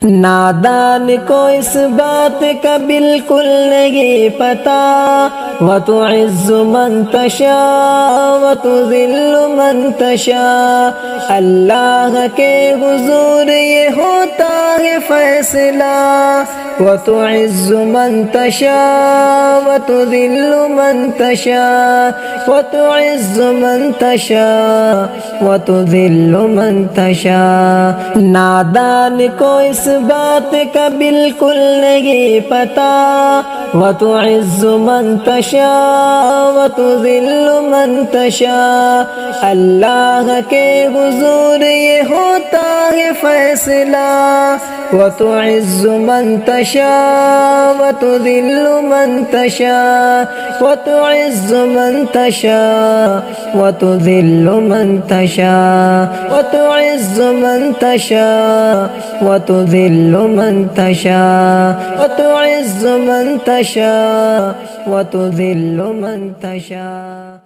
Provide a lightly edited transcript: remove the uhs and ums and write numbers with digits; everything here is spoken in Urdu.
نادان کو اس بات کا بالکل نہیں پتا، وَتُعِزُّ مَن تَشَاءُ وَتُذِلُّ مَن تَشَاءُ، اللہ کے حضور یہ ہوتا ہے فیصلہ، وَتُعِزُّ مَن تَشَاءُ وَتُذِلُّ مَن تَشَاءُ، وَتُعِزُّ مَن تَشَاءُ وَتُذِلُّ مَن تَشَاءُ۔ نادان کو اس بات کا بالکل نہیں پتا، وَتُعِزُّ مَن تَشَاءُ وَتُذِلُّ مَن تَشَاءُ، اللہ کے حضور یہ ہوتا ہے فیصلہ، وَتُعِزُّ مَن تَشَاءُ وَتُذِلُّ مَن تَشَاءُ، وَتُعِزُّ مَن تَشَاءُ وَتُذِلُّ مَن تَشَاءُ، وَتُعِزُّ مَن تَشَاءُ وَتُذِلُّ مَن تَشَاءُ، وَتُعِزُّ مَن تَشَاءُ وَتُذِلُّ مَن تَشَاءُ۔